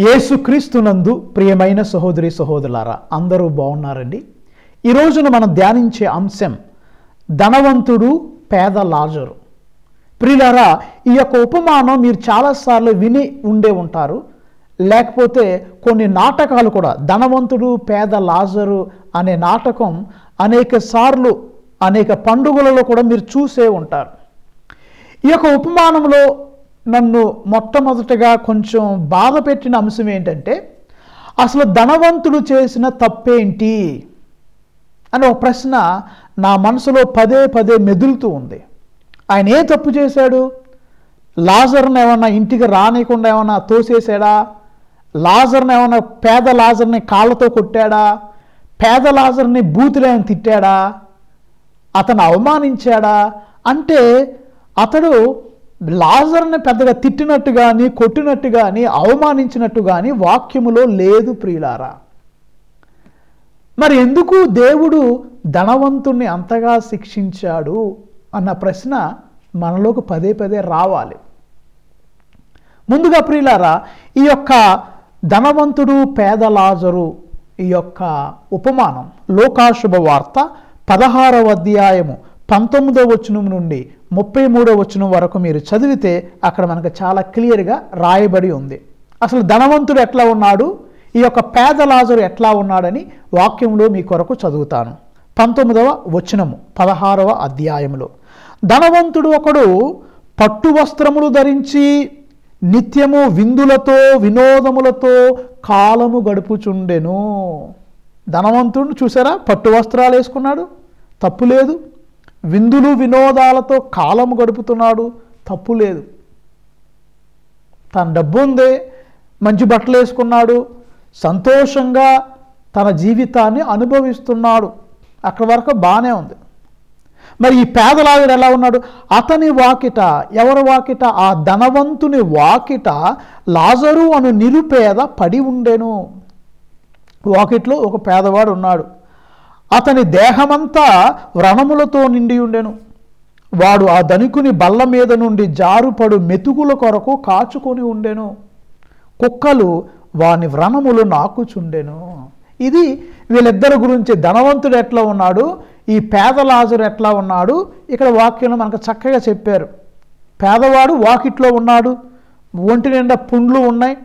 యేసుక్రీస్తునందు ప్రియమైన సహోదరి సహోదరులారా, అందరూ బాగున్నారండి. ఈ రోజున మనం ధ్యానించే అంశం ధనవంతుడు పేద లాజరు. ప్రియులారా, ఈ యొక్క ఉపమానం మీరు చాలాసార్లు విని ఉండే ఉంటారు, లేకపోతే కొన్ని నాటకాలు కూడా ధనవంతుడు పేద లాజరు అనే నాటకం అనేక సార్లు అనేక పండుగలలో కూడా మీరు చూసే ఉంటారు. ఈ యొక్క ఉపమానంలో నన్ను మొట్టమొదటగా కొంచెం బాధ పెట్టిన అంశం ఏంటంటే, అసలు ధనవంతుడు చేసిన తప్పేంటి అని ఒక ప్రశ్న నా మనసులో పదే పదే మెదులుతూ ఉంది. ఆయన ఏ తప్పు చేశాడు? లాజర్ని ఏమన్నా ఇంటికి రానియకుండా ఏమన్నా తోసేసాడా? లాజర్ని ఏమన్నా పేద లాజర్ని కాళ్ళతో కొట్టాడా? పేద లాజర్ని బూతులు ఏమైనా తిట్టాడా? అతను అవమానించాడా? అంటే అతడు లాజర్ని పెద్దగా తిట్టినట్టు కానీ కొట్టినట్టు కానీ అవమానించినట్టు కానీ వాక్యములో లేదు ప్రియులారా. మరి ఎందుకు దేవుడు ధనవంతుణ్ణి అంతగా శిక్షించాడు అన్న ప్రశ్న మనలోకి పదే పదే రావాలి. ముందుగా ప్రియులారా, ఈ యొక్క ధనవంతుడు పేద లాజరు ఈ యొక్క ఉపమానం లోకాశుభ వార్త 16వ అధ్యాయము 19వ వచనం నుండి 33వ వచనం వరకు మీరు చదివితే అక్కడ మనకు చాలా క్లియర్గా రాయబడి ఉంది. అసలు ధనవంతుడు ఎట్లా ఉన్నాడు, ఈ యొక్క పేద లాజరు ఎట్లా ఉన్నాడని వాక్యంలో మీ కొరకు చదువుతాను. 19వ వచనము 16వ అధ్యాయంలో, ధనవంతుడు ఒకడు పట్టు వస్త్రములు ధరించి నిత్యము విందులతో వినోదములతో కాలము గడుపుచుండెను. ధనవంతుడు చూసారా, పట్టు వస్త్రాలు వేసుకున్నాడు, తప్పు లేదు. విందులు వినోదాలతో కాలము గడుపుతున్నాడు, తప్పు లేదు. తన డబ్బు ఉంది, మంచి బట్టలు వేసుకున్నాడు, సంతోషంగా తన జీవితాన్ని అనుభవిస్తున్నాడు, అక్కడి వరకు బాగానే ఉంది. మరి ఈ పేదలాజరు ఎలా ఉన్నాడు? అతని వాకిట, ఎవరి వాకిట? ఆ ధనవంతుని వాకిట లాజరు అను నిరుపేద పడి ఉండెను. వాకిట్లో ఒక పేదవాడు ఉన్నాడు, అతని దేహమంతా వ్రణములతో నిండి ఉండెను. వాడు ఆ ధనికుని బల్ల మీద నుండి జారుపడు మెతుకుల కొరకు కాచుకొని ఉండెను. కుక్కలు వాని వ్రణములు నాకుచుండెను. ఇది వీళ్ళిద్దరి గురించి. ధనవంతుడు ఎట్లా ఉన్నాడు, ఈ పేద లాజరు ఎట్లా ఉన్నాడు, ఇక్కడ వాక్యంలో మనకు చక్కగా చెప్పారు. పేదవాడు వాకిట్లో ఉన్నాడు, ఒంటి నిండా పుండ్లు ఉన్నాయి,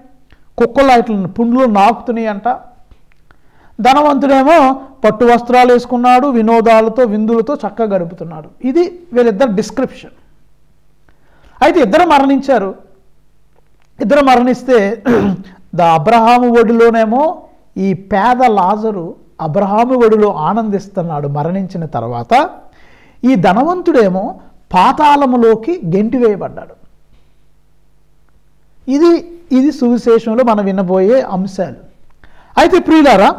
కుక్కలు అట్లా పుండ్లు నాకుతున్నాయి అంట. ధనవంతుడేమో పట్టు వస్త్రాలు వేసుకున్నాడు, వినోదాలతో విందులతో చక్కగా గడుపుతున్నాడు. ఇది వీళ్ళిద్దరు డిస్క్రిప్షన్. అయితే ఇద్దరు మరణించారు. ఇద్దరు మరణిస్తే అబ్రహాము ఒడిలోనేమో ఈ పేద లాజరు అబ్రహాము ఒడిలో ఆనందిస్తున్నాడు మరణించిన తర్వాత. ఈ ధనవంతుడేమో పాతాళములోకి గెంటివేయబడ్డాడు. ఇది సువిశేషంలో మనం వినబోయే అంశాలు. అయితే ప్రియులారా,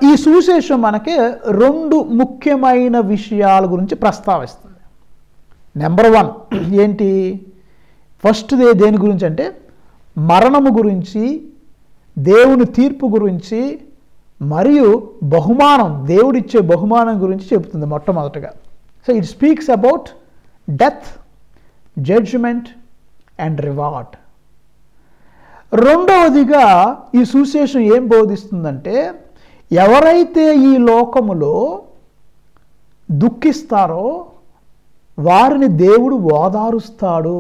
ఈ సువిశేషం మనకి రెండు ముఖ్యమైన విషయాల గురించి ప్రస్తావిస్తుంది. నెంబర్ 1 ఏంటి? ఫస్ట్ దేని గురించి అంటే మరణము గురించి, దేవుని తీర్పు గురించి, మరియు బహుమానం, దేవుడిచ్చే బహుమానం గురించి చెబుతుంది మొట్టమొదటగా. So it speaks about death, judgement and reward. రెండవదిగా ఈ సువిశేషం ఏం బోధిస్తుందంటే, ఎవరైతే ఈ లోకములో దుఃఖిస్తారో వారిని దేవుడు ఓదారుస్తాడు.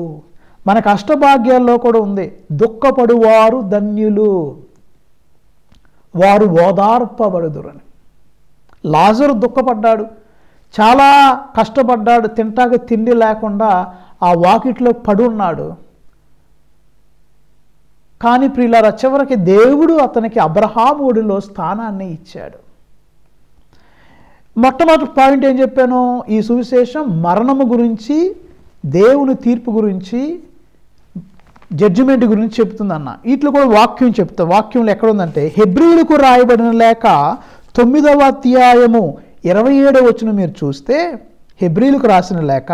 మన కష్టభాగ్యాల్లో కూడా ఉంది, దుఃఖపడువారు ధన్యులు, వారు ఓదార్పబడుదురని. లాజరు దుఃఖపడ్డాడు, చాలా కష్టపడ్డాడు, తింటాక తిండి లేకుండా ఆ వాకిట్లో పడున్నాడు. కానీ ప్రియులారా, చివరికి దేవుడు అతనికి అబ్రహాము ఒడిలో స్థానాన్ని ఇచ్చాడు. మొట్టమొదటి పాయింట్ ఏం చెప్పాను? ఈ సువిశేషం మరణము గురించి, దేవుని తీర్పు గురించి, జడ్జిమెంట్ గురించి చెప్తుందన్న. వీటిలో కూడా వాక్యం చెప్తా. వాక్యంలో ఎక్కడుందంటే హెబ్రీయులకు రాయబడిన లేఖ 9వ అధ్యాయము 27వ వచనం మీరు చూస్తే, హెబ్రీయులకు రాసిన లేఖ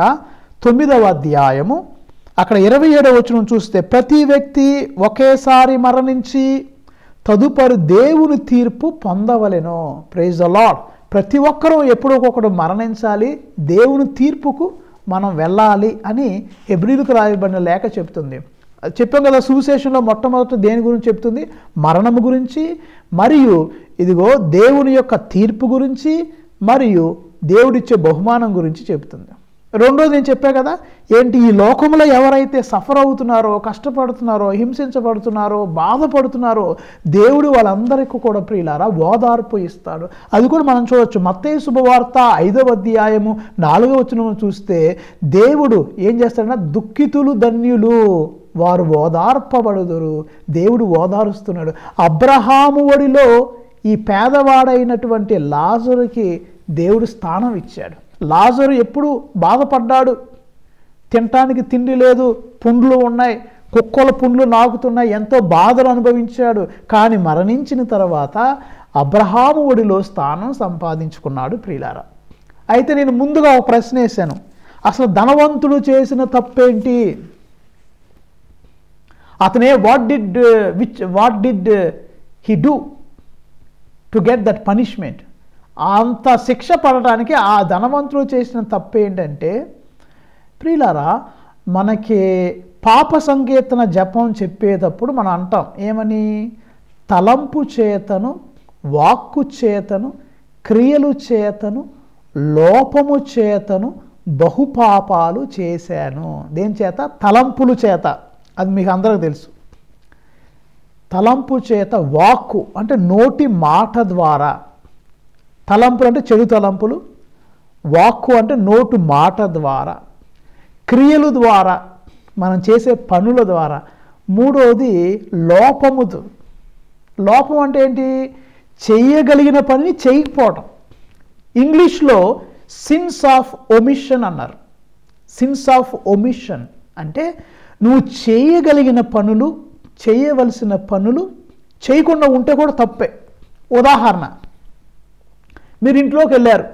9వ అధ్యాయము అక్కడ 27వ వచనం చూస్తే, ప్రతి వ్యక్తి ఒకేసారి మరణించి తదుపరి దేవుని తీర్పు పొందవలెను. Praise the lord. ప్రతి ఒక్కరూ ఎప్పుడొకడు మరణించాలి, దేవుని తీర్పుకు మనం వెళ్ళాలి అని హెబ్రీయులకు రాయబడిన లేఖ చెప్తుంది. చెప్పాం కదా, సువిశేషంలో మొట్టమొదట దేని గురించి చెప్తుంది? మరణము గురించి, మరియు ఇదిగో దేవుని యొక్క తీర్పు గురించి, మరియు దేవుడిచ్చే బహుమానం గురించి చెప్తుంది. రెండోది నేను చెప్పా కదా, ఏంటి? ఈ లోకంలో ఎవరైతే సఫర్ అవుతున్నారో, కష్టపడుతున్నారో, హింసించబడుతున్నారో, బాధపడుతున్నారో, దేవుడు వాళ్ళందరికీ కూడా ప్రియులారా ఓదార్పు ఇస్తాడు. అది కూడా మనం చూడొచ్చు. మత్తయి శుభవార్త 5వ అధ్యాయము 4వ వచనం చూస్తే దేవుడు ఏం చేస్తాడన్నా, దుఃఖితులు ధన్యులు, వారు ఓదార్పబడుదురు. దేవుడు ఓదారుస్తున్నాడు. అబ్రహాము ఒడిలో ఈ పేదవాడైనటువంటి లాజరుకి దేవుడు స్థానం ఇచ్చాడు. లాజరు ఎప్పుడు బాధపడ్డాడు, తినటానికి తిండి లేదు, పుండ్లు ఉన్నాయి, కుక్కల పుండ్లు నాకుతున్నాయి, ఎంతో బాధలు అనుభవించాడు. కానీ మరణించిన తర్వాత అబ్రహాము ఒడిలో స్థానం సంపాదించుకున్నాడు ప్రియులారా. అయితే నేను ముందుగా ఒక ప్రశ్న వేశాను, అసలు ధనవంతుడు చేసిన తప్పేంటి? అతనే what did he do to get that punishment? అంత శిక్ష పడటానికి ఆ ధనవంతుడు చేసిన తప్పు ఏంటంటే ప్రియులారా, మనకి పాప సంకీర్తన జపం చెప్పేటప్పుడు మనం అంటాం ఏమని? తలంపు చేతను, వాక్కు చేతను, క్రియలు చేతను, లోపము చేతను బహుపాపాలు చేశాను. దేని చేత? తలంపులు చేత. అది మీకు అందరికీ తెలుసు. తలంపు చేత, వాక్కు అంటే నోటి మాట ద్వారా, తలంపులు అంటే చెడు తలంపులు, వాక్కు అంటే నోటు మాట ద్వారా, క్రియలు ద్వారా, మనం చేసే పనుల ద్వారా. మూడోది లోపము. లోపం అంటే ఏంటి? చేయగలిగిన పనిని చేయకపోవటం. ఇంగ్లీష్లో సిన్స్ ఆఫ్ ఒమిషన్ అన్నారు. సిన్స్ ఆఫ్ ఒమిషన్ అంటే నువ్వు చేయగలిగిన పనులు, చేయవలసిన పనులు చేయకుండా ఉంటే కూడా తప్పే. ఉదాహరణ, మీరు ఇంట్లోకి వెళ్ళారు,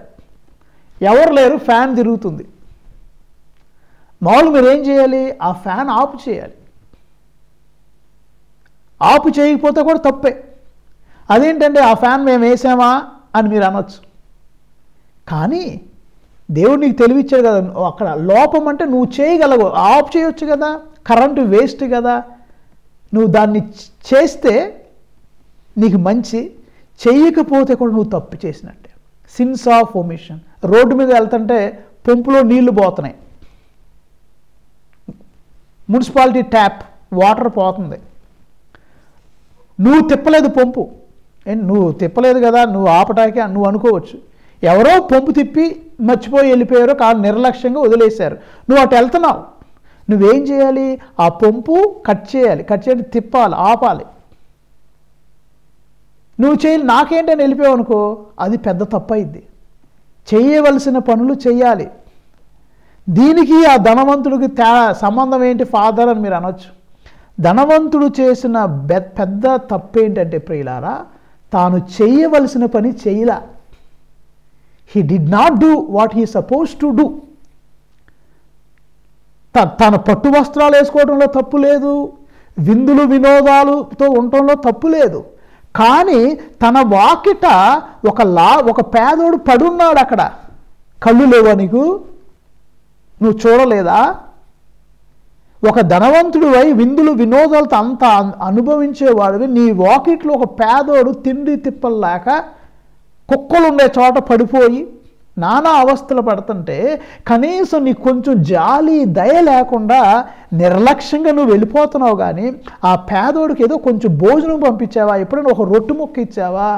ఎవరు లేరు, ఫ్యాన్ తిరుగుతుంది. మామూలు మీరు ఏం చేయాలి? ఆ ఫ్యాన్ ఆఫ్ చేయాలి. ఆఫ్ చేయకపోతే కూడా తప్పే. అదేంటంటే ఆ ఫ్యాన్ మేము వేసామా అని మీరు అనొచ్చు. కానీ దేవుడు నీకు తెలివిచ్చాడు కదా. అక్కడ లోపం అంటే నువ్వు చేయగలవు, ఆఫ్ చేయొచ్చు కదా, కరెంటు వేస్ట్ కదా. నువ్వు దాన్ని చేస్తే నీకు మంచి, చేయకపోతే కూడా నువ్వు తప్పు చేసినట్టే. Since of omission. రోడ్డు మీద వెళ్తుంటే పంపులో నీళ్లు పోతున్నాయి, మున్సిపాలిటీ ట్యాప్ వాటర్ పోతుంది, నువ్వు తిప్పలేదు పంపు. నువ్వు తిప్పలేదు కదా, నువ్వు ఆపటానికి నువ్వు అనుకోవచ్చు. ఎవరో పంపు తిప్పి మర్చిపోయి వెళ్ళిపోయారో, కాదు నిర్లక్ష్యంగా వదిలేశారు. నువ్వు అటు వెళ్తున్నావు, నువ్వేం చేయాలి? ఆ పంపు కట్ చేయాలి, కట్ చేయాలి, తిప్పాలి, ఆపాలి. నువ్వు చేయాలి, నాకేంటని వెళ్ళిపోయావు అనుకో, అది పెద్ద తప్పు అయింది. చేయవలసిన పనులు చేయాలి. దీనికి ఆ ధనవంతుడికి సంబంధం ఏంటి ఫాదర్ అని మీరు అనొచ్చు. ధనవంతుడు చేసిన పెద్ద తప్పు ఏంటంటే ప్రియులారా, తాను చేయవలసిన పని చేయలా. He did not do what he suppose to do. తన పట్టు వస్త్రాలు వేసుకోవడంలో తప్పు లేదు, విందులు వినోదాలతో ఉండటంలో తప్పు లేదు. కానీ తన వాకిట ఒక పేదోడు పడున్నాడు. అక్కడ కళ్ళు లేవా నీకు? నువ్వు చూడలేదా? ఒక ధనవంతుడు అయి విందులు వినోదాలతో అంత అనుభవించేవాడివి, నీ వాకిట్లో ఒక పేదోడు తిండి తిప్పలేక కుక్కలు ఉండే చోట పడిపోయి నానా అవస్థలు పడుతుంటే కనీసం నీకు కొంచెం జాలి దయ లేకుండా నిర్లక్ష్యంగా నువ్వు వెళ్ళిపోతున్నావు. కానీ ఆ పేదోడికి ఏదో కొంచెం భోజనం పంపించావా? ఎప్పుడైనా ఒక రొట్టె ముక్క ఇచ్చావా?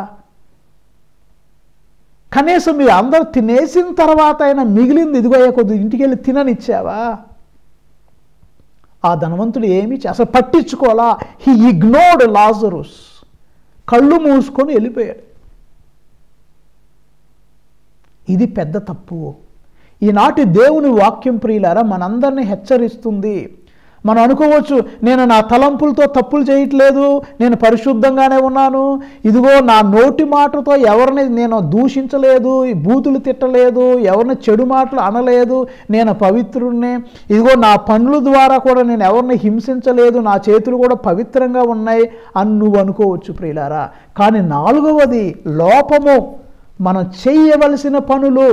కనీసం మీరు అందరూ తినేసిన తర్వాత అయినా మిగిలింది ఇదిగో కొద్ది ఇంటికి వెళ్ళి తిననిచ్చావా? ఆ ధనవంతుడు ఏమి అసలు పట్టించుకోవాలా? He ignored Lazarus. కళ్ళు మూసుకొని వెళ్ళిపోయాడు. ఇది పెద్ద తప్పు. ఈనాటి దేవుని వాక్యం ప్రియులారా మనందరినీ హెచ్చరిస్తుంది. మనం అనుకోవచ్చు, నేను నా తలంపులతో తప్పులు చేయట్లేదు, నేను పరిశుద్ధంగానే ఉన్నాను, ఇదిగో నా నోటి మాటతో ఎవరిని నేను దూషించలేదు, బూతులు తిట్టలేదు, ఎవరిని చెడు మాటలు అనలేదు, నేను పవిత్రుడినే, ఇదిగో నా పనుల ద్వారా కూడా నేను ఎవరిని హింసించలేదు, నా చేతులు కూడా పవిత్రంగా ఉన్నాయి అని నువ్వు అనుకోవచ్చు ప్రియులారా. కానీ నాలుగవది లోపము. మనం చేయవలసిన పనులు,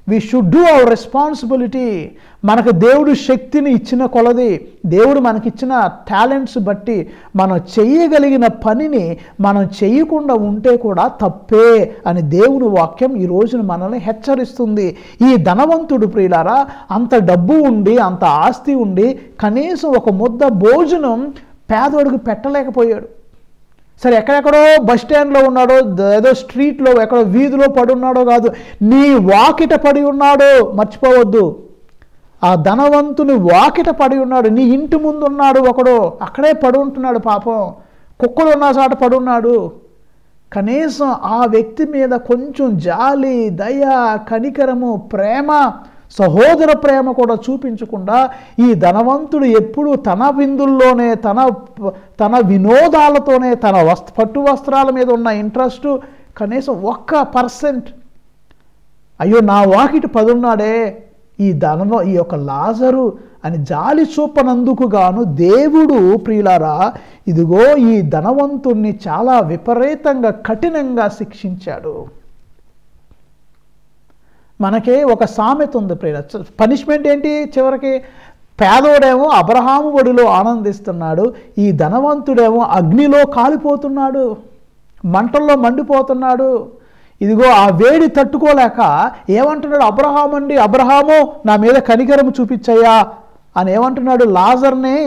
we should do our responsibility. మనకు దేవుడు శక్తిని ఇచ్చిన కొలది, దేవుడు మనకిచ్చిన టాలెంట్స్ బట్టి మనం చేయగలిగిన పనిని మనం చేయకుండా ఉంటే కూడా తప్పే అని దేవుని వాక్యం ఈ రోజున మనల్ని హెచ్చరిస్తుంది. ఈ ధనవంతుడు ప్రియులారా, అంత డబ్బు ఉండి అంత ఆస్తి ఉండి కనీసం ఒక ముద్ద భోజనం పేదోడికి పెట్టలేకపోయాడు. సరే, ఎక్కడెక్కడో బస్ స్టాండ్లో ఉన్నాడో, ఏదో స్ట్రీట్లో ఎక్కడో వీధిలో పడి ఉన్నాడో కాదు, నీ వాకిట పడి ఉన్నాడో మర్చిపోవద్దు. ఆ ధనవంతుని వాకిట పడి ఉన్నాడు, నీ ఇంటి ముందు ఉన్నాడు ఒకడు, అక్కడే పడి ఉంటున్నాడు పాపం, కుక్కలు ఉన్న చోట పడి ఉన్నాడు. కనీసం ఆ వ్యక్తి మీద కొంచెం జాలి, దయ, కనికరము, ప్రేమ, సహోదర ప్రేమ కూడా చూపించకుండా ఈ ధనవంతుడు ఎప్పుడు తన విందుల్లోనే, తన వినోదాలతోనే, తన పట్టు వస్త్రాల మీద ఉన్న ఇంట్రెస్ట్ కనీసం 1%, అయ్యో నా వాకిటి పడున్నాడే ఈ యొక్క లాజరు అని జాలి చూపనందుకు గాను దేవుడు ప్రియులారా ఇదిగో ఈ ధనవంతుణ్ణి చాలా విపరీతంగా కఠినంగా శిక్షించాడు. మనకి ఒక సామెత ఉంది ప్రియుల, పనిష్మెంట్ ఏంటి చివరికి? పేదోడేమో అబ్రహాము ఒడిలో ఆనందిస్తున్నాడు, ఈ ధనవంతుడేమో అగ్నిలో కాలిపోతున్నాడు, మంటల్లో మండిపోతున్నాడు. ఇదిగో ఆ వేడి తట్టుకోలేక ఏమంటున్నాడు? అబ్రహాము నా మీద కనికరం చూపించయ్యా అని ఏమంటున్నాడు? లాజర్ని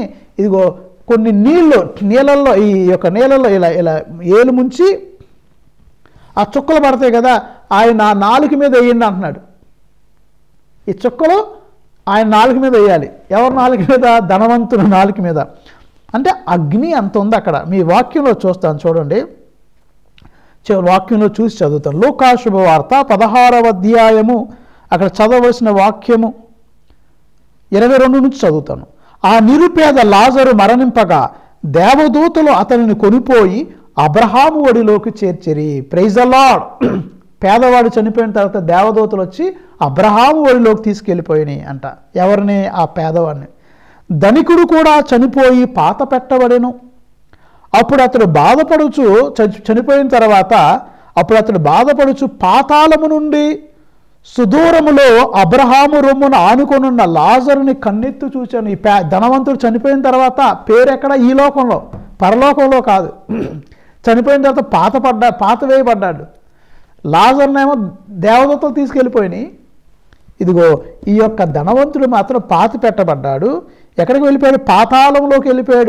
ఇదిగో కొన్ని నీళ్ళల్లో ఈ యొక్క నీళ్ళల్లో ఇలా ఇలా ఏలు ముంచి ఆ చుక్కలు పడతాయి కదా, ఆయన నా నాలుక మీద వేయండి అంటున్నాడు. ఈ చుక్కలు ఆయన నాలుక మీద వేయాలి. ఎవరి నాలుక మీద? ధనవంతుని నాలుక మీద. అంటే అగ్ని అంత ఉంది అక్కడ. మీ వాక్యంలో చూస్తాను చూడండి, వాక్యంలో చూసి చదువుతాను. లూకా శుభవార్త 16వ అధ్యాయము అక్కడ చదవలసిన వాక్యము 22 నుంచి చదువుతాను. ఆ నిరుపేద లాజరు మరణింపగా దేవదూతలు అతనిని కొనిపోయి అబ్రహాము ఒడిలోకి చేర్చిరి. Praise the Lord. పేదవాడు చనిపోయిన తర్వాత దేవదూతలు వచ్చి అబ్రహాము ఒడిలోకి తీసుకెళ్ళిపోయినాయి అంట. ఎవరిని? ఆ పేదవాడిని. ధనికుడు కూడా చనిపోయి పాత పెట్టబడెను. అప్పుడు అతడు చనిపోయిన తర్వాత అతడు బాధపడుచు పాతాళము నుండి సుదూరములో అబ్రహాము రొమ్మును ఆనుకొనున్న లాజరుని కన్నెత్తి చూచాను. ఈ ధనవంతుడు చనిపోయిన తర్వాత పేరెక్కడ? ఈ లోకంలో, పరలోకంలో కాదు. చనిపోయిన తర్వాత పాత వేయబడ్డాడు. లాజర్నేమో దేవదూతలు తీసుకెళ్ళిపోయినాయి. ఇదిగో ఈ యొక్క ధనవంతుడు మాత్రం పాతి పెట్టబడ్డాడు. ఎక్కడికి వెళ్ళిపోయాడు? పాతాళంలోకి వెళ్ళిపోయి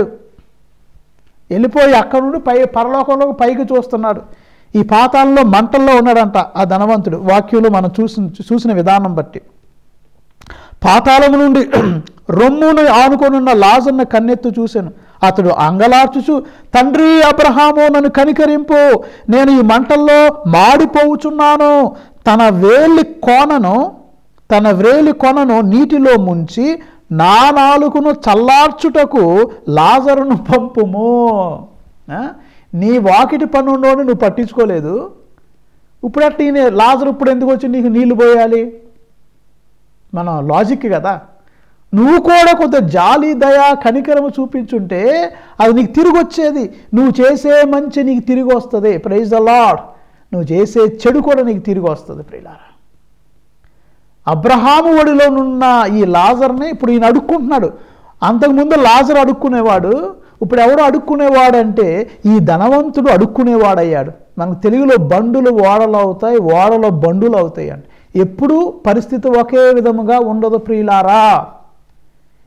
అక్కడ నుండి పరలోకంలోకి పైకి చూస్తున్నాడు. ఈ పాతాళంలో మంటల్లో ఉన్నాడంట ఆ ధనవంతుడు. వాక్యంలో మనం చూసిన విధానం బట్టి పాతాళము నుండి రొమ్మును ఆనుకొనున్న లాజర్ను కన్నెత్తు చూశాను. అతడు అంగలార్చుచు, తండ్రి అబ్రహాము నన్ను కనికరింపు, నేను ఈ మంటల్లో మాడిపోవుచున్నాను. తన వ్రేలి కొనను నీటిలో ముంచి నా నాలుకను చల్లార్చుటకు లాజరును పంపుము. నీ వాకిటి పనుండోని నువ్వు పట్టించుకోలేదు, ఇప్పుడట్టు లాజరు ఇప్పుడు ఎందుకు వచ్చి నీకు నీళ్లు పోయాలి? మనం లాజిక్ కదా. నువ్వు కూడా కొంత జాలి, దయ, కనికరము చూపించుంటే అది నీకు తిరిగి వచ్చేది. నువ్వు చేసే మంచి నీకు తిరిగి వస్తుంది. Praise the Lord. నువ్వు చేసే చెడు కూడా నీకు తిరిగి వస్తుంది ప్రియులారా. అబ్రహాము ఒడిలో ఉన్న ఈ లాజర్ని ఇప్పుడు ఈయన అడుక్కుంటున్నాడు. అంతకుముందు లాజర్ అడుక్కునేవాడు, ఇప్పుడు ఎవడో అడుక్కునేవాడంటే ఈ ధనవంతుడు అడుక్కునేవాడయ్యాడు. మనకు తెలుగులో బండులు ఓడలు అవుతాయి, ఓడలో బండులు అవుతాయి అంటే ఎప్పుడూ పరిస్థితి ఒకే విధముగా ఉండదు ప్రియులారా.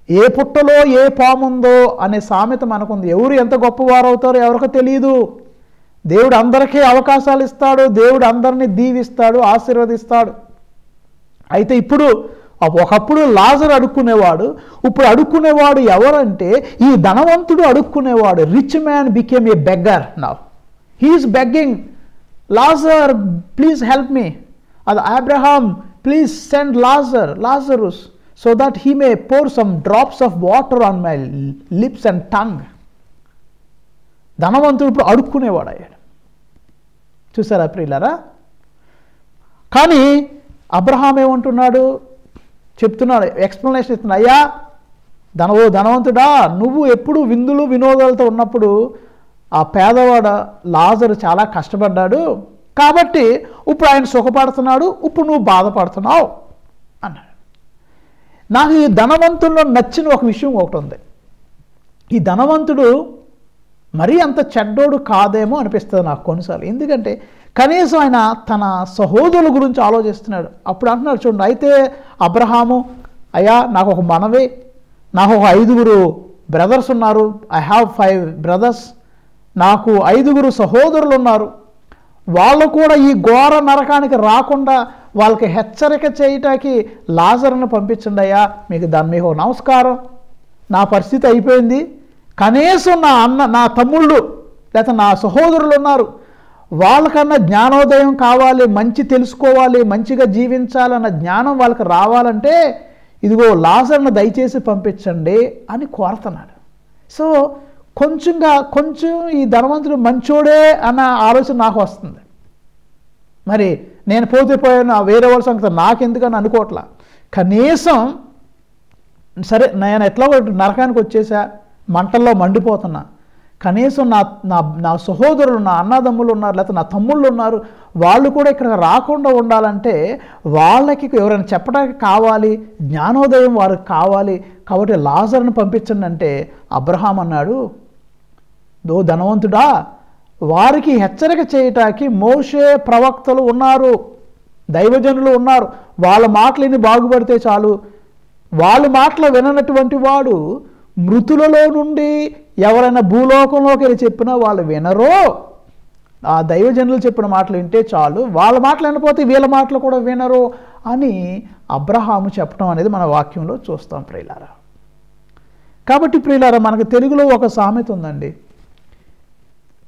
ఏ పుట్టలో ఏ పాముందో అనే సామెత మనకుంది. ఎవరు ఎంత గొప్పవారు అవుతారో ఎవరికో తెలియదు. దేవుడు అందరికీ అవకాశాలు ఇస్తాడు, దేవుడు అందరినీ దీవిస్తాడు, ఆశీర్వదిస్తాడు. అయితే ఇప్పుడు ఒకప్పుడు లాజర్ అడుక్కునేవాడు, ఇప్పుడు అడుక్కునేవాడు ఎవరంటే ఈ ధనవంతుడు అడుక్కునేవాడు. Rich man became a beggar now. He is begging, Lazarus please help me. అది Abraham please send Lazarus so that he may pour some drops of water on my lips and tongue. ధనవంతుడు ఇప్పుడు అడుక్కునేవాడు అయ్యాడు. చూసారా ప్రియులారా? కానీ అబ్రహాం ఏమంటున్నాడు? చెప్తున్నాడు, explanation ఇస్తున్నాడు. అయ్యా ధనవంతుడా, నువ్వు ఎప్పుడు విందులు వినోదాలతో ఉన్నప్పుడు ఆ పేదవాడ లాజరు చాలా కష్టపడ్డాడు కాబట్టి ఇప్పుడు ఆయన సుఖపడుతున్నాడు, ఇప్పుడు నువ్వు బాధపడుతున్నావు. అన్నాడు. నాకు ఈ ధనవంతుల్లో నచ్చిన ఒక విషయం ఒకటి ఉంది. ఈ ధనవంతుడు మరీ అంత చెడ్డోడు కాదేమో అనిపిస్తుంది నాకు కొన్నిసార్లు. ఎందుకంటే కనీసం ఆయన తన సహోదరుల గురించి ఆలోచిస్తున్నాడు. అప్పుడు అంటున్నాడు చూడండి, అయితే అబ్రహాము, అయ్యా నాకు ఒక మనవి, నాకు ఒక 5 బ్రదర్స్ ఉన్నారు, ఐ హ్యావ్ 5 బ్రదర్స్, నాకు 5 సహోదరులు ఉన్నారు, వాళ్ళు కూడా ఈ ఘోర నరకానికి రాకుండా వాళ్ళకి హెచ్చరిక చేయటానికి లాజరును పంపించండి అయ్యా, మీకు నమస్కారం, నా పరిస్థితి అయిపోయింది, కనీసం నా తమ్ముళ్ళు లేకపోతే నా సహోదరులు ఉన్నారు, వాళ్ళకన్నా జ్ఞానోదయం కావాలి, మంచి తెలుసుకోవాలి, మంచిగా జీవించాలన్న జ్ఞానం వాళ్ళకి రావాలంటే ఇదిగో లాజరును దయచేసి పంపించండి అని కోరుతున్నాడు. సో కొంచెం ఈ ధనవంతుడు మంచోడే అన్న ఆలోచన నాకు వస్తుంది. మరి నేను పోయిన వేరే వాళ్ళ సంగతి నాకెందుకని అనుకోవట్లా. కనీసం సరే నేను ఎట్లా నరకానికి వచ్చేసా, మంటల్లో మండిపోతున్నా, కనీసం నా సహోదరులు, నా అన్నదమ్ములు ఉన్నారు, లేకపోతే నా తమ్ముళ్ళు ఉన్నారు, వాళ్ళు కూడా ఇక్కడ రాకుండా ఉండాలంటే వాళ్ళకి ఎవరైనా చెప్పడానికి కావాలి, జ్ఞానోదయం వారికి కావాలి, కాబట్టి లాజరును పంపించండి అంటే అబ్రహాం అన్నాడు, దో ధనవంతుడా, వారికి హెచ్చరిక చేయటానికి మోషే ప్రవక్తలు ఉన్నారు, దైవజనులు ఉన్నారు, వాళ్ళ మాటలని బాగుపడితే చాలు. వాళ్ళ మాటలు విననటువంటి వాడు మృతులలో నుండి ఎవరైనా భూలోకంలోకి వెళ్ళి చెప్పినా వాళ్ళు వినరో, ఆ దైవజనులు చెప్పిన మాటలు వింటే చాలు, వాళ్ళ మాటలు వినకపోతే వీళ్ళ మాటలు కూడా వినరు అని అబ్రహాము చెప్పడం అనేది మన వాక్యంలో చూస్తాం ప్రియులారా. కాబట్టి ప్రియులారా, మనకు తెలుగులో ఒక సామెత ఉందండి,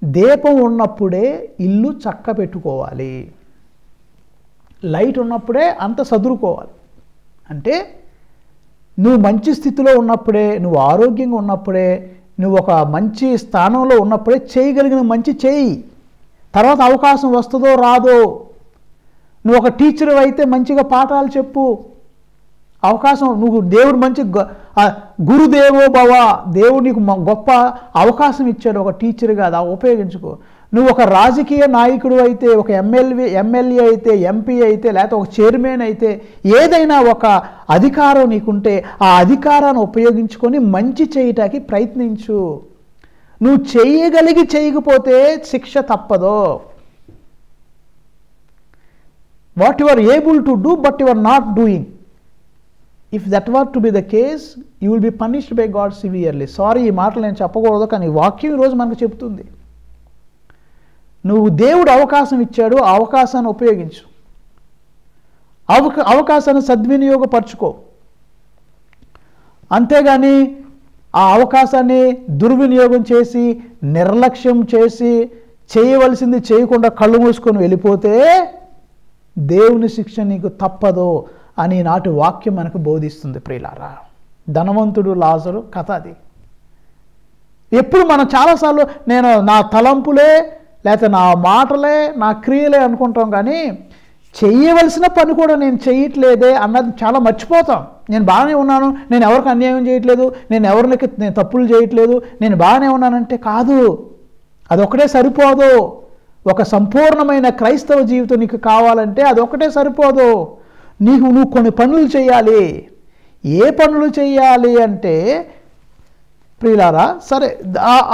దీపం ఉన్నప్పుడే ఇల్లు చక్క పెట్టుకోవాలి, లైట్ ఉన్నప్పుడే అంత సదురుకోవాలి. అంటే నువ్వు మంచి స్థితిలో ఉన్నప్పుడే, నువ్వు ఆరోగ్యంగా ఉన్నప్పుడే, నువ్వు ఒక మంచి స్థానంలో ఉన్నప్పుడే చేయగలిగిన మంచి చేయి, తర్వాత అవకాశం వస్తుందో రాదో. నువ్వు ఒక టీచర్ అయితే మంచిగా పాఠాలు చెప్పు, అవకాశం, నువ్వు దేవుడు మంచి గురుదేవో భవ, దేవుడు నీకు గొప్ప అవకాశం ఇచ్చాడు ఒక టీచర్గా, అది ఉపయోగించుకో. నువ్వు ఒక రాజకీయ నాయకుడు అయితే, ఒక ఎమ్మెల్యే అయితే, ఎంపీ అయితే, లేకపోతే ఒక చైర్మన్ అయితే, ఏదైనా ఒక అధికారం నీకుంటే ఆ అధికారాన్ని ఉపయోగించుకొని మంచి చేయటానికి ప్రయత్నించు. నువ్వు చేయకపోతే శిక్ష తప్పదో. What you are able to do but you are not doing, if that were to be the case you will be punished by God severely. Sorry, ఈ మాటలు నేను చెప్పకూడదు, కానీ వాక్యం ఈరోజు మనకు చెప్తుంది. నువ్వు దేవుడు అవకాశం ఇచ్చాడు, ఆ అవకాశాన్ని ఉపయోగించు, అవకాశాన్ని సద్వినియోగపరచుకో. అంతేగాని ఆ అవకాశాన్ని దుర్వినియోగం చేసి, నిర్లక్ష్యం చేసి, చేయవలసింది చేయకుండా కళ్ళు మూసుకొని వెళ్ళిపోతే దేవుని శిక్ష నీకు తప్పదు అని నాటి వాక్యం మనకు బోధిస్తుంది ప్రియులారా. ధనవంతుడు లాజరు కథ అది. ఎప్పుడు మనం చాలాసార్లు నేను నా తలంపులే లేకపోతే నా మాటలే నా క్రియలే అనుకుంటాం, కానీ చేయవలసిన పని కూడా నేను చేయట్లేదే అన్నది చాలా మర్చిపోతాం. నేను బాగానే ఉన్నాను, నేను ఎవరికి అన్యాయం చేయట్లేదు, నేను తప్పులు చేయట్లేదు, నేను బాగానే ఉన్నానంటే కాదు, అదొక్కటే సరిపోదు. ఒక సంపూర్ణమైన క్రైస్తవ జీవితం నీకు కావాలంటే అదొక్కటే సరిపోదు. నువ్వు కొన్ని పనులు చేయాలి. ఏ పనులు చేయాలి అంటే ప్రియులారా, సరే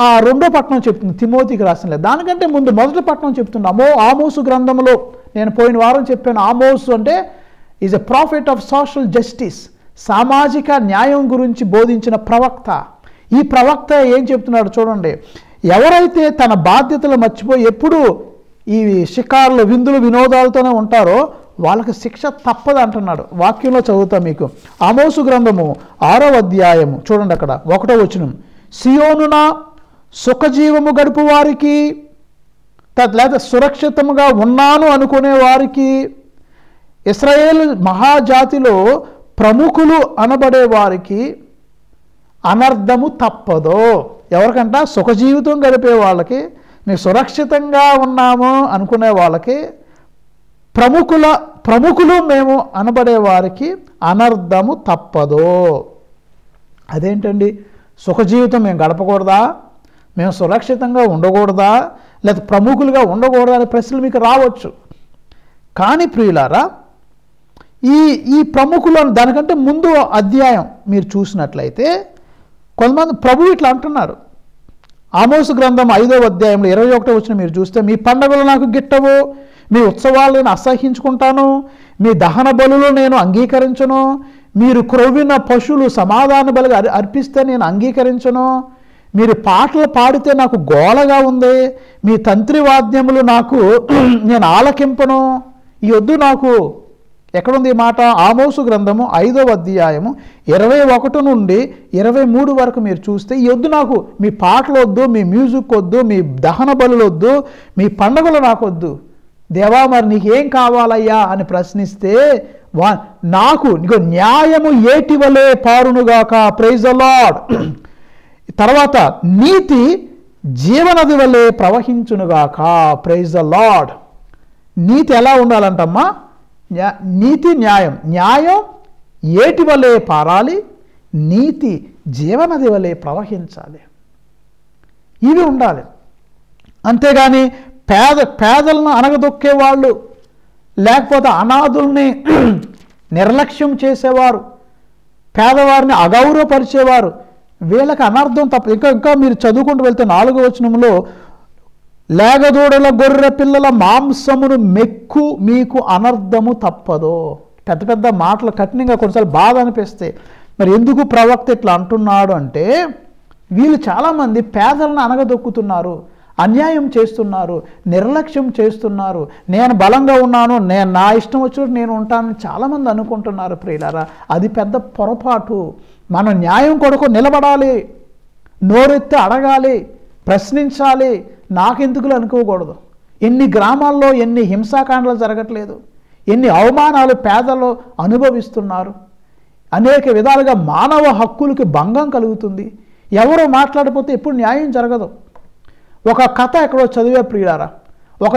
ఆ రెండో పట్టణం చెప్తుంది, తిమోతికి రాసిన, దానికంటే ముందు మొదటి పట్టణం చెప్తున్నాము. ఆమోసు గ్రంథంలో నేను పోయిన వారం చెప్పాను, ఆమోసు అంటే is a profit of social justice, సామాజిక న్యాయం గురించి బోధించిన ప్రవక్త. ఈ ప్రవక్త ఏం చెప్తున్నాడు చూడండి, ఎవరైతే తన బాధ్యతలు మర్చిపోయి ఎప్పుడు ఈ షికారులు, విందులు, వినోదాలతోనే ఉంటారో వాళ్ళకి శిక్ష తప్పదు అంటున్నాడు. వాక్యంలో చదువుతా మీకు, ఆమోసు గ్రంథము 6వ అధ్యాయము చూడండి, అక్కడ 1వ వచనం, సియోనున సుఖజీవము గడుపు వారికి, లేదా సురక్షితముగా ఉన్నాను అనుకునే వారికి, ఇశ్రాయేలు మహాజాతిలో ప్రముఖులు అనబడే వారికి అనర్థము తప్పదో. ఎవరికంట? సుఖజీవితం గడిపే వాళ్ళకి, మేము సురక్షితంగా ఉన్నాము అనుకునే వాళ్ళకి, ప్రముఖులు మేము అనబడే వారికి అనర్థము తప్పదో. అదేంటండి, సుఖజీవితం మేము గడపకూడదా, మేము సురక్షితంగా ఉండకూడదా, లేదా ప్రముఖులుగా ఉండకూడదా అనే ప్రశ్నలు మీకు రావచ్చు. కానీ ప్రియులారా, ఈ ఈ ప్రముఖులను దానికంటే ముందు అధ్యాయం మీరు చూసినట్లయితే కొంతమంది ప్రభు ఇట్లా అంటున్నారు. ఆమోసు గ్రంథం 5వ అధ్యాయంలో 21వ వచనం మీరు చూస్తే, మీ పండగలు నాకు గిట్టవు, మీ ఉత్సవాలు నేను అసహించుకుంటాను, మీ దహన బలులు నేను అంగీకరించను, మీరు క్రొవ్విన పశువులు సమాధాన బలిగా అర్పిస్తే నేను అంగీకరించను, మీరు పాటలు పాడితే నాకు గోలగా ఉంది, మీ తంత్రి వాద్యములు నాకు నేను ఆలకింపను, ఈ వద్దు నాకు. ఎక్కడుంది ఈ మాట? ఆమోసు గ్రంథము 5వ అధ్యాయము 21 నుండి 23 వరకు మీరు చూస్తే, ఈ వద్దు నాకు, మీ పాటలు వద్దు, మీ మ్యూజిక్ వద్దు, మీ దహన బలులు వద్దు, మీ పండుగలు నాకు వద్దు. దేవా మరి నీకేం కావాలయ్యా అని ప్రశ్నిస్తే, నాకు నీకు న్యాయము ఏటివలే పారునుగాక, ప్రైజ్ ద లార్డ్. తర్వాత నీతి జీవనది వలె ప్రవహించునుగాక, ప్రైజ్ ద లార్డ్. నీతి ఎలా ఉండాలంటమ్మా? నీతి న్యాయం, న్యాయం ఏటి వలె పారాలి, నీతి జీవనది వలె ప్రవహించాలి. ఇవి ఉండాలి. అంతేగాని పేదలను అనగదొక్కేవాళ్ళు, లేకపోతే అనాథుల్ని నిర్లక్ష్యం చేసేవారు, పేదవారిని అగౌరవపరిచేవారు, వీళ్ళకి అనర్థం తప్ప. ఇంకా మీరు చదువుకుంటూ వెళ్తే 4వ వచనంలో, లేగదూడల గొర్రె పిల్లల మాంసమును మెక్కు మీకు అనర్థము తప్పదో. పెద్ద పెద్ద మాటలు కఠినంగా కొన్నిసార్లు బాధ అనిపిస్తాయి. మరి ఎందుకు ప్రవక్త ఇట్లా అంటున్నాడు అంటే, వీళ్ళు చాలామంది పేదలను అనగదొక్కుతున్నారు, అన్యాయం చేస్తున్నారు, నిర్లక్ష్యం చేస్తున్నారు. నేను బలంగా ఉన్నాను, నేను నా ఇష్టం వచ్చినట్టు నేను ఉంటానని చాలామంది అనుకుంటున్నారు ప్రియులారా. అది పెద్ద పొరపాటు. మనం న్యాయం కొరకు నిలబడాలి, నోరెత్తి అడగాలి, ప్రశ్నించాలి, నాకెందుకులు అనుకోకూడదు. ఎన్ని గ్రామాల్లో ఎన్ని హింసాకాండలు జరగట్లేదు, ఎన్ని అవమానాలు పేదలు అనుభవిస్తున్నారు. అనేక విధాలుగా మానవ హక్కులకి భంగం కలుగుతుంది. ఎవరో మాట్లాడిపోతే ఎప్పుడు న్యాయం జరగదు. ఒక కథ ఎక్కడో చదివే ప్రియులారా, ఒక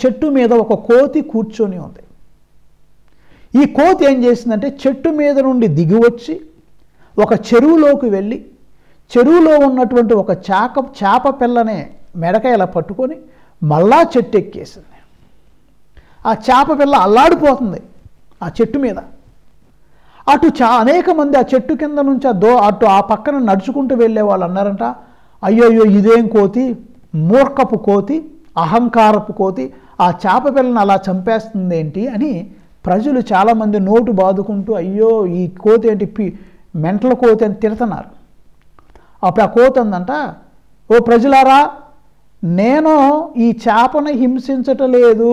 చెట్టు మీద ఒక కోతి కూర్చొని ఉంది. ఈ కోతి ఏం చేసిందంటే, చెట్టు మీద నుండి దిగి వచ్చి ఒక చెరువులోకి వెళ్ళి, చెరువులో ఉన్నటువంటి ఒక చేప పిల్లనే మెడకాయలా పట్టుకొని మళ్ళా చెట్టు ఎక్కేసింది. ఆ చేప పిల్ల అల్లాడిపోతుంది ఆ చెట్టు మీద. అటు అనేక మంది ఆ చెట్టు కింద నుంచి అటు ఆ పక్కన నడుచుకుంటూ వెళ్ళే వాళ్ళు అన్నారంట, అయ్యోయ్యో ఇదేం కోతి, మూర్ఖపు కోతి, అహంకారపు కోతి, ఆ చేప పిల్లని అలా చంపేస్తుంది ఏంటి అని ప్రజలు చాలామంది నోటు బాదుకుంటూ, అయ్యో ఈ కోతి ఏంటి, మెంటల కోతి అని తిడుతున్నారు. అప్పుడు ఆ కోతి అందంట, ఓ ప్రజలారా, నేను ఈ చేపను హింసించట్లేదు,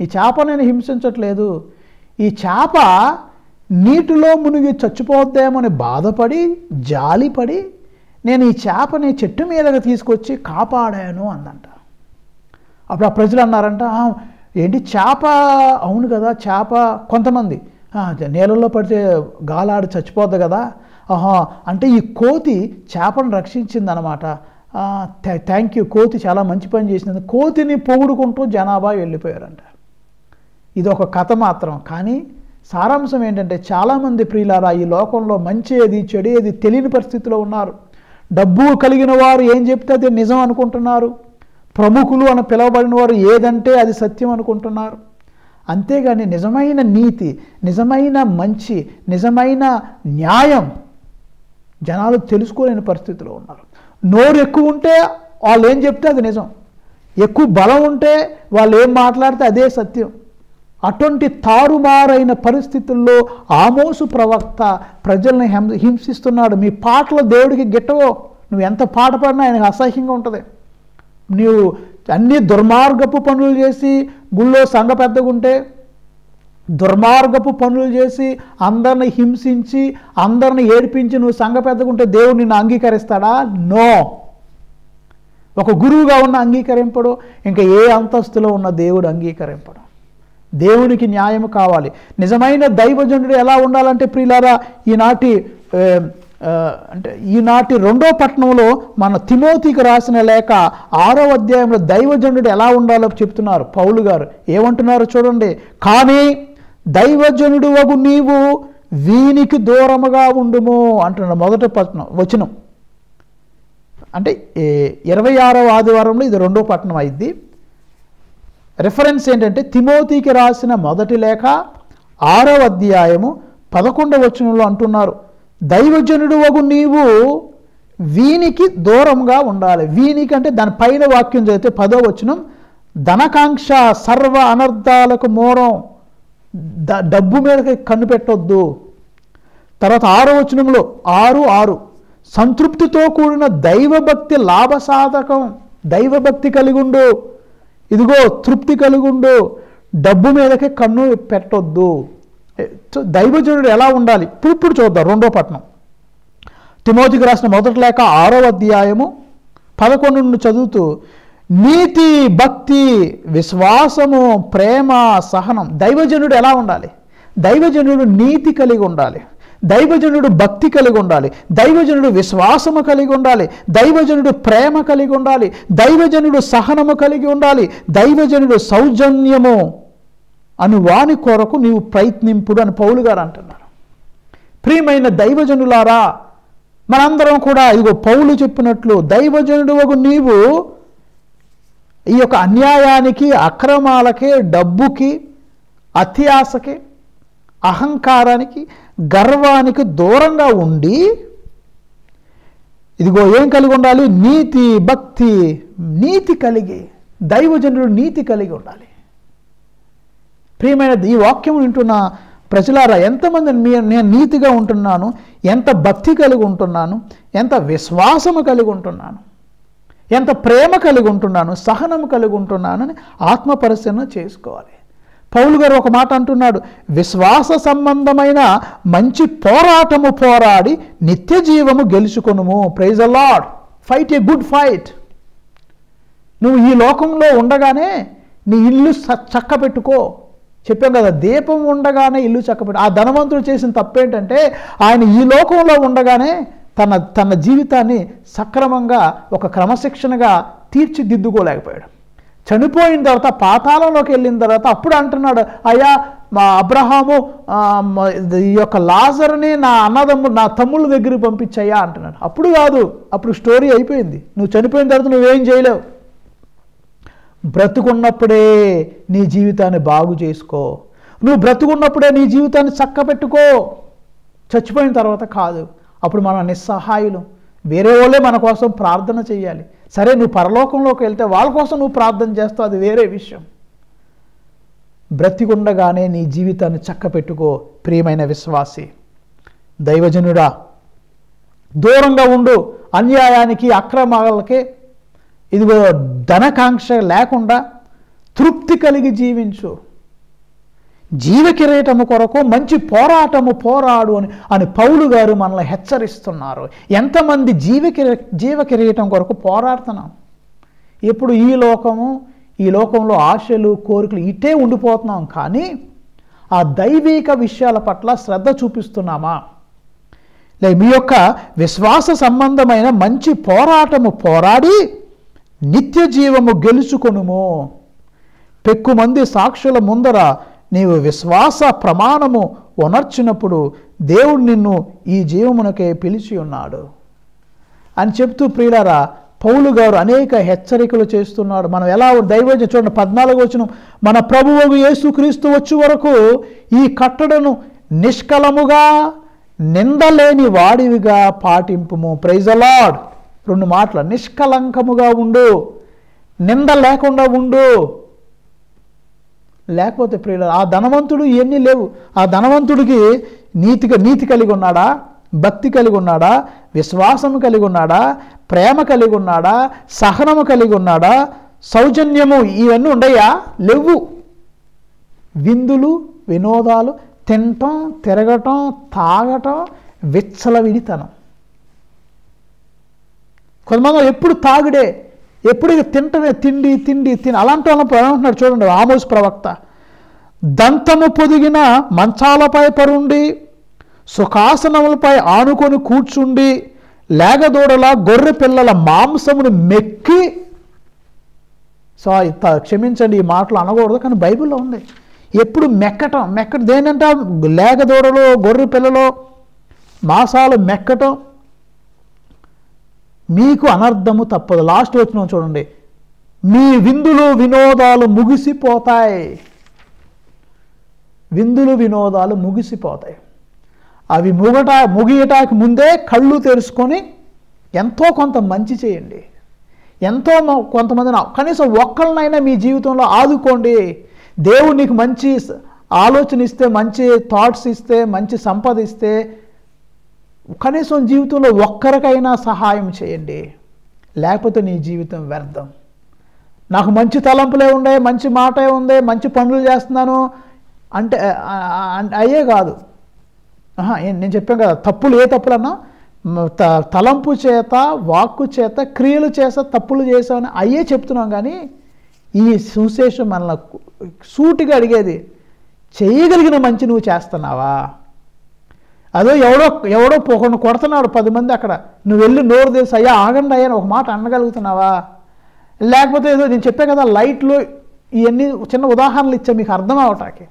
ఈ చేప నేను హింసించట్లేదు, ఈ చేప నీటిలో మునిగి చచ్చిపోద్దేమని బాధపడి జాలిపడి నేను ఈ చేపని చెట్టు మీదకి తీసుకొచ్చి కాపాడాను అందంట. అప్పుడు ఆ ప్రజలు అన్నారంట, ఏంటి చేప, అవును కదా చేప, కొంతమంది నీళ్ళల్లో పడితే గాలాడి చచ్చిపోద్ది కదా, అంటే ఈ కోతి చేపను రక్షించిందనమాట, థ్యాంక్ యూ, కోతి చాలా మంచి పని చేసింది. కోతిని పొగుడుకుంటూ జనాభా వెళ్ళిపోయారంట. ఇది ఒక కథ మాత్రం. కానీ సారాంశం ఏంటంటే, చాలామంది ప్రియులారా ఈ లోకంలో మంచి ఏది చెడు ఏది తెలియని పరిస్థితిలో ఉన్నారు. డబ్బు కలిగిన వారు ఏం చెప్తే అది నిజం అనుకుంటున్నారు, ప్రముఖులు అని పిలువబడిన వారు ఏదంటే అది సత్యం అనుకుంటున్నారు. అంతేగాని నిజమైన నీతి, నిజమైన మంచి, నిజమైన న్యాయం జనాలు తెలుసుకోలేని పరిస్థితిలో ఉన్నారు. నోరు ఎక్కువ ఉంటే వాళ్ళు ఏం చెప్తే అది నిజం, ఎక్కువ బలం ఉంటే వాళ్ళు ఏం మాట్లాడితే అదే సత్యం. అటువంటి తారుమారైన పరిస్థితుల్లో ఆమోసు ప్రవక్త ప్రజల్ని హింసిస్తున్నాడు. మీ పాటలు దేవుడికి గిట్టవో, నువ్వు ఎంత పాట పాడినా ఆయనకు అసహ్యంగా ఉంటుంది. నీవు అన్ని దుర్మార్గపు పనులు చేసి గుళ్ళో సంఘ పెద్దగుంటే, దుర్మార్గపు పనులు చేసి అందరిని హింసించి అందరిని ఏడిపించి నువ్వు సంఘ పెద్దగుంటే దేవుడు నిన్ను అంగీకరిస్తాడా? నో. ఒక గురువుగా ఉన్న అంగీకరింపడు, ఇంకా ఏ అంతస్తులో ఉన్న దేవుడు అంగీకరింపడు. దేవునికి న్యాయం కావాలి. నిజమైన దైవజనుడు ఎలా ఉండాలంటే ప్రియులారా, ఈనాటి 2వ పట్టణంలో మన తిమోతికి రాసిన లేఖ 6వ అధ్యాయంలో దైవజనుడు ఎలా ఉండాలో చెప్తున్నారు పౌలు గారు. ఏమంటున్నారు చూడండి, కానీ దైవజనుడు వగు నీవు వీనికి దూరముగా ఉండుము అంటున్నాడు. మొదటి వచనం అంటే 26వ ఆదివారంలో ఇది 2వ పట్టణం అయింది. రిఫరెన్స్ ఏంటంటే తిమోతికి రాసిన మొదటి లేఖ 6వ అధ్యాయము 11వ వచనంలో అంటున్నారు, దైవజనుడు వగు నీవు వీనికి దూరంగా ఉండాలి. వీనికి అంటే దాని పైన వాక్యం చదివితే 10వ వచనం, ధనకాంక్ష సర్వ అనర్థాలకు మూలం, డబ్బు మీదకి కన్ను పెట్టొద్దు. తర్వాత 6వ వచనంలో 6:6 సంతృప్తితో కూడిన దైవభక్తి లాభసాధకం. దైవభక్తి కలిగి ఉండు, ఇదిగో తృప్తి కలిగి ఉండు, డబ్బు మీదకి కన్ను పెట్టొద్దు. దైవజనుడు ఎలా ఉండాలి ఇప్పుడు చూద్దాం. 2వ పట్టణం తిమోతికి రాసిన మొదటి లేఖ 6వ అధ్యాయము 11 నుండి చదువుతూ, నీతి, భక్తి, విశ్వాసము, ప్రేమ, సహనం. దైవజనుడు ఎలా ఉండాలి? దైవజనుడు నీతి కలిగి ఉండాలి, దైవజనుడు భక్తి కలిగి ఉండాలి, దైవజనుడు విశ్వాసము కలిగి ఉండాలి, దైవజనుడు ప్రేమ కలిగి ఉండాలి, దైవజనుడు సహనము కలిగి ఉండాలి, దైవజనుడు సౌజన్యము అను వాని కొరకు నీవు ప్రయత్నింపుడు అని పౌలు గారు అంటున్నారు. ప్రియమైన దైవజనులారా, మనందరం కూడా ఇదిగో పౌలు చెప్పినట్లు దైవజనుడు వగు నీవు ఈ యొక్క అన్యాయానికి, అక్రమాలకి, డబ్బుకి, అత్యాశకి, అహంకారానికి, గర్వానికి దూరంగా ఉండి ఇదిగో ఏం కలిగి ఉండాలి? నీతి, భక్తి, నీతి కలిగి, దైవజనుడు నీతి కలిగి ఉండాలి. ప్రియమైన ఈ వాక్యం వింటున్న ప్రజలారా, ఎంతమంది నేను నీతిగా ఉంటున్నాను, ఎంత భక్తి కలిగి ఉంటున్నాను, ఎంత విశ్వాసము కలిగి ఉంటున్నాను, ఎంత ప్రేమ కలిగి ఉంటున్నాను, సహనము కలిగి ఉంటున్నానని ఆత్మ పరిశీలన చేసుకోవాలి. పౌలు గారు ఒక మాట అంటున్నాడు, విశ్వాస సంబంధమైన మంచి పోరాటము పోరాడి నిత్య జీవము గెలుచుకొనుము. Praise the Lord. Fight a good fight. నువ్వు ఈ లోకంలో ఉండగానే నీ ఇల్లు చక్క పెట్టుకో. చెప్పాం కదా, దీపం ఉండగానే ఇల్లు చక్కబెట్టు. ఆ ధనవంతుడు చేసిన తప్పేంటంటే ఆయన ఈ లోకంలో ఉండగానే తన జీవితాన్ని సక్రమంగా ఒక క్రమశిక్షణగా తీర్చిదిద్దుకోలేకపోయాడు. చనిపోయిన తర్వాత పాతాళంలోకి వెళ్ళిన తర్వాత అప్పుడు అంటున్నాడు, అయ్యా మా అబ్రహాము ఈ యొక్క లాజర్ని నా తమ్ముళ్ళ దగ్గరికి పంపించయ్యా అంటున్నాడు. అప్పుడు కాదు, అప్పుడు స్టోరీ అయిపోయింది. నువ్వు చనిపోయిన తర్వాత నువ్వేం చేయలేవు. బ్రతుకున్నప్పుడే నీ జీవితాన్ని బాగు చేసుకో. నువ్వు బ్రతుకున్నప్పుడే నీ జీవితాన్ని చక్కబెట్టుకో. చచ్చిపోయిన తర్వాత కాదు. అప్పుడు మనం నిస్సహాయులు. వేరే వాళ్ళే మన కోసం ప్రార్థన చేయాలి. సరే, నువ్వు పరలోకంలోకి వెళ్తే వాళ్ళ కోసం నువ్వు ప్రార్థన చేస్తావు, అది వేరే విషయం. బ్రతికుండగానే నీ జీవితాన్ని చక్కపెట్టుకో. ప్రియమైన విశ్వాసి, దైవజనుడా, దూరంగా ఉండు అన్యాయానికి, అక్రమాలకి. ఇదిగో ధనకాంక్ష లేకుండా తృప్తి కలిగి జీవించు. జీవకిరీటము కొరకు మంచి పోరాటము పోరాడు అని పౌలు గారు మనల్ని హెచ్చరిస్తున్నారు. ఎంతమంది జీవకిరీటం కొరకు పోరాడుతున్నాం? ఎప్పుడు ఈ లోకంలో ఆశలు, కోరికలు ఇటే ఉండిపోతున్నాం. కానీ ఆ దైవిక విషయాల పట్ల శ్రద్ధ చూపిస్తున్నామా? లేక మీ యొక్క విశ్వాస సంబంధమైన మంచి పోరాటము పోరాడి నిత్య జీవము గెలుచుకొనుము. పెక్కుమంది సాక్షుల ముందర నీవు విశ్వాస ప్రమాణము ఉనర్చినప్పుడు దేవుడు నిన్ను ఈ జీవమునకే పిలిచి ఉన్నాడు అని చెప్తూ, ప్రియులారా, పౌలు గారు అనేక హెచ్చరికలు చేస్తున్నాడు. మనం ఎలా దైవజనుడు చూడండి 14వ వచనం, మన ప్రభువు యేసుక్రీస్తు వచ్చే వరకు ఈ కట్టడను నిష్కలముగా నిందలేని వాడివిగా పాటింపుము. Praise the Lord. 2 మాటలు. నిష్కలంకముగా ఉండు, నింద లేకుండా ఉండు. లేకపోతే ప్రియుల, ఆ ధనవంతుడు ఇవన్నీ లేవు. ఆ ధనవంతుడికి నీతి కలిగి ఉన్నాడా? భక్తి కలిగి ఉన్నాడా? విశ్వాసము కలిగి ఉన్నాడా? ప్రేమ కలిగి ఉన్నాడా? సహనము కలిగి ఉన్నాడా? సౌజన్యము ఇవన్నీ ఉండయా? లేవు. విందులు, వినోదాలు, తినటం, తిరగటం, తాగటం, విచ్చలవిడితనం. కొంతమంది ఎప్పుడు తాగుడే, ఎప్పుడు తింటమే, తిండి. అలాంటి వాళ్ళని ఏమంటున్నాడు చూడండి ఆమోస్ ప్రవక్త, దంతము పొదిగిన మంచాలపై పరుండి సుఖాసనములపై ఆనుకొని కూర్చుండి లేగదూడల గొర్రె పిల్లల మాంసమును మెక్కి. క్షమించండి, ఈ మాటలు అనకూడదు, కానీ బైబిల్లో ఉంది. ఎప్పుడు మెక్కటం దేనంట? లేగదూడలు, గొర్రె పిల్లలు మాంసాలు మెక్కటం మీకు అనర్థము తప్పదు. లాస్ట్ వచనం చూడండి, మీ విందులు వినోదాలు ముగిసిపోతాయి. విందులు వినోదాలు ముగిసిపోతాయి. అవి ముగియటానికి ముందే కళ్ళు తెరుచుకొని ఎంతో కొంత మంచి చేయండి. ఎంతో కొంతమందిని కనీసం ఒక్కళ్ళనైనా మీ జీవితంలో ఆదుకోండి. దేవుడు నీకు మంచి ఆలోచన ఇస్తే, మంచి థాట్స్ ఇస్తే, మంచి సంపద ఇస్తే కనీసం జీవితంలో ఒక్కరికైనా సహాయం చేయండి. లేకపోతే నీ జీవితం వ్యర్థం. నాకు మంచి తలంపులే ఉన్నాయి, మంచి మాటే ఉంది, మంచి పనులు చేస్తున్నాను అంటే అయ్యే కాదు. నేను చెప్పాను కదా, తప్పులు ఏ తప్పులన్నా తలంపు చేత, వాక్కు చేత, క్రియలు చేత తప్పులు చేసామని అయ్యే చెప్తున్నాం. కానీ ఈ సుశేషం మనల్ని సూటిగా అడిగేది, చేయగలిగిన మంచి నువ్వు చేస్తున్నావా? అదో ఎవడో ఒకరిని కొడుతున్నాడు 10 మంది అక్కడ, నువ్వు వెళ్ళి నోరు తెలిసి అయ్యా ఆగండి అయ్యా ఒక మాట అనగలుగుతున్నావా? లేకపోతే ఏదో నేను చెప్పే కదా లైట్లు ఇవన్నీ చిన్న ఉదాహరణలు ఇచ్చా మీకు అర్థం అవటానికి.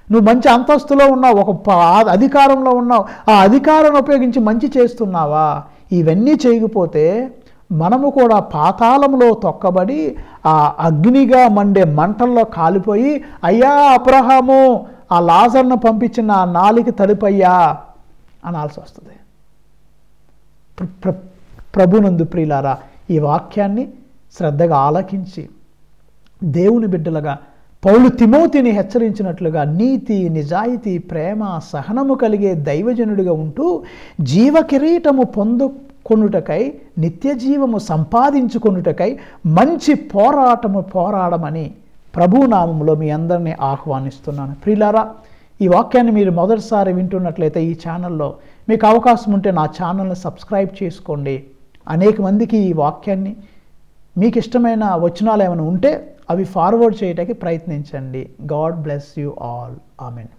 నువ్వు మంచి అంతస్తులో ఉన్నావు, ఒక అధికారంలో ఉన్నావు, ఆ అధికారాన్ని ఉపయోగించి మంచి చేస్తున్నావా? ఇవన్నీ చేయకపోతే మనము కూడా పాతాళంలో తొక్కబడి ఆ అగ్నిగా మండే మంటల్లో కాలిపోయి, అయ్యా అబ్రహాము ఆ లాజర్ను పంపించిన ఆ నాలికి తడిపయ్యా అనాల్సి వస్తుంది. ప్రభునందు ప్రియులారా, ఈ వాక్యాన్ని శ్రద్ధగా ఆలకించి దేవుని బిడ్డలుగా పౌలు తిమోతిని హెచ్చరించినట్లుగా నీతి, నిజాయితీ, ప్రేమ, సహనము కలిగే దైవజనుడిగా ఉంటూ జీవ కిరీటము పొందుకొనుటకై, నిత్య జీవము సంపాదించుకొనుటకై మంచి పోరాడమని ప్రభునామంలో మీ అందరినీ ఆహ్వానిస్తున్నాను. ప్రియులారా, ఈ వాక్యాన్ని మీరు మొదటిసారి వింటున్నట్లయితే ఈ ఛానల్లో మీకు అవకాశం ఉంటే నా ఛానల్ని సబ్స్క్రైబ్ చేసుకోండి. అనేక మందికి ఈ వాక్యాన్ని మీకు ఇష్టమైన వచనాలు ఏమైనా ఉంటే అవి ఫార్వర్డ్ చేయడానికి ప్రయత్నించండి. God bless you all. Amen.